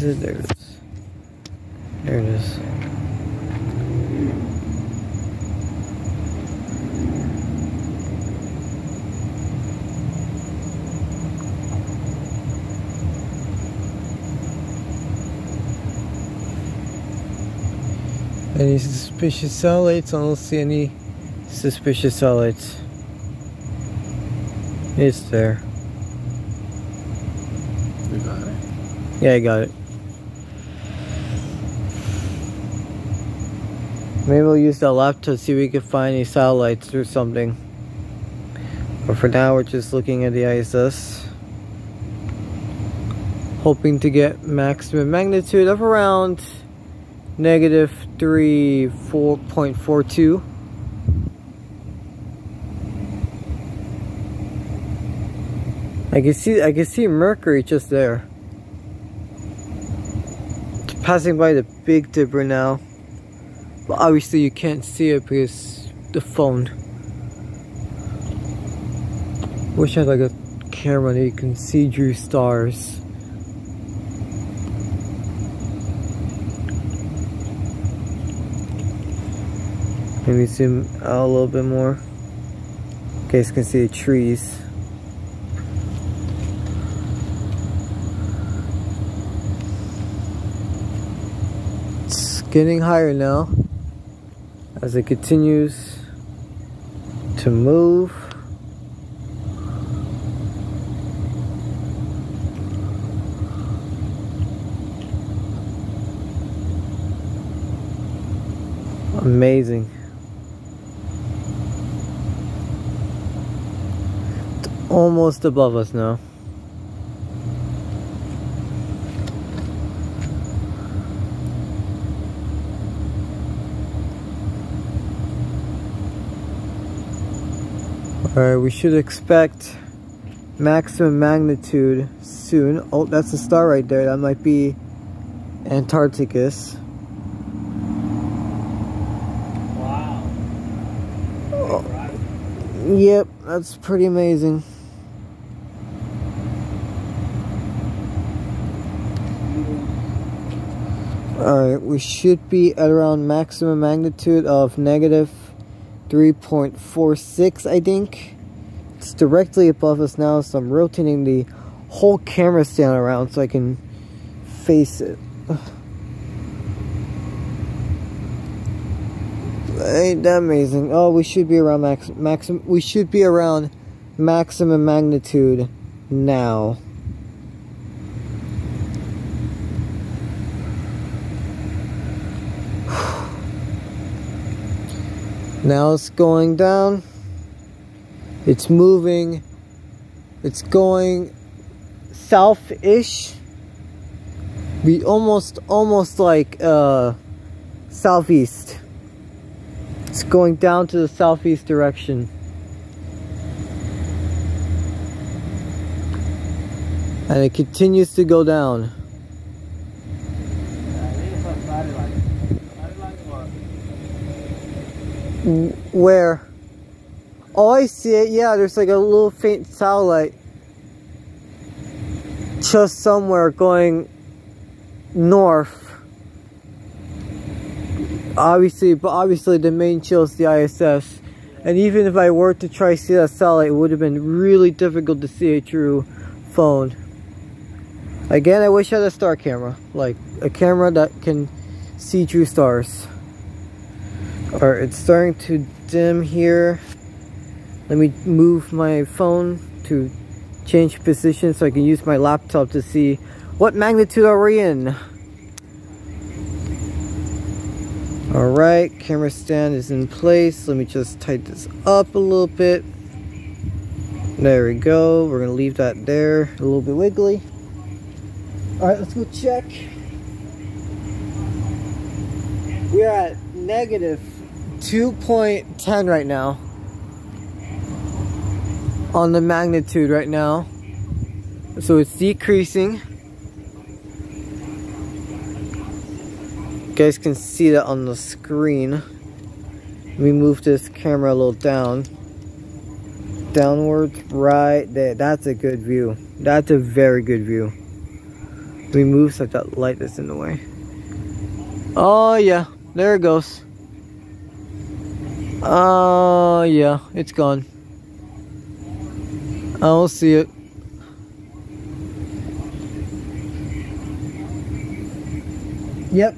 is it? There it is. There it is. Any suspicious satellites? I don't see any suspicious satellites. It's there. You got it? Yeah, I got it. Maybe we'll use that laptop to see if we can find any satellites or something. But for now, we're just looking at the ISS. Hoping to get maximum magnitude of around -4.42. I can see Mercury just there. It's passing by the Big Dipper now. But obviously you can't see it because the phone. Wish I had like a camera that you can see through stars. Maybe zoom out a little bit more. You guys can see the trees. It's getting higher now as it continues to move. Amazing. It's almost above us now. Alright, we should expect maximum magnitude soon. Oh, that's a star right there. That might be Antarcticus. Wow. Oh. Yep, that's pretty amazing. Alright, we should be at around maximum magnitude of -3.46, I think. It's directly above us now, so I'm rotating the whole camera stand around so I can face it. Ain't that amazing? Oh, we should be around maximum magnitude now. Now it's going down. It's moving. It's going south-ish. We almost like southeast. It's going down to the southeast direction. And it continues to go down. Where? Oh, I see it. Yeah, there's like a little faint satellite just somewhere going north. Obviously the main shows the ISS. And even if I were to try to see that satellite, it would have been really difficult to see it through phone. Again, I wish I had a star camera. Like a camera that can see through stars. Alright, it's starting to dim here. Let me move my phone to change position so I can use my laptop to see what magnitude are we in. Alright, camera stand is in place. Let me just tighten this up a little bit. There we go. We're going to leave that there. A little bit wiggly. Alright, let's go check. We're at -2.10 right now. On the magnitude right now. So it's decreasing. You guys can see that on the screen. Let me move this camera a little down. Downwards, right there. That's a good view. That's a very good view. Let me move so that light is in the way. Oh yeah, there it goes. Oh yeah, it's gone. I don't see it. Yep.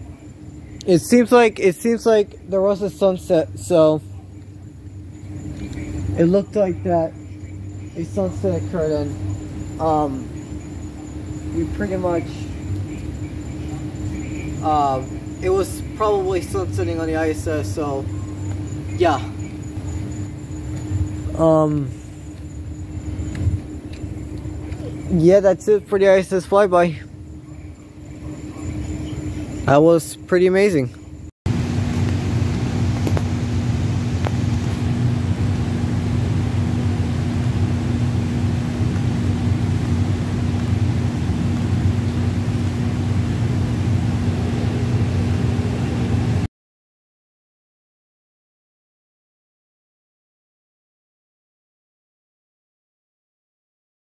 It seems like there was a sunset, so it looked like that a sunset occurred, and we pretty much it was probably sunsetting on the ISS, so yeah. Yeah, that's it for the ISS flyby. That was pretty amazing.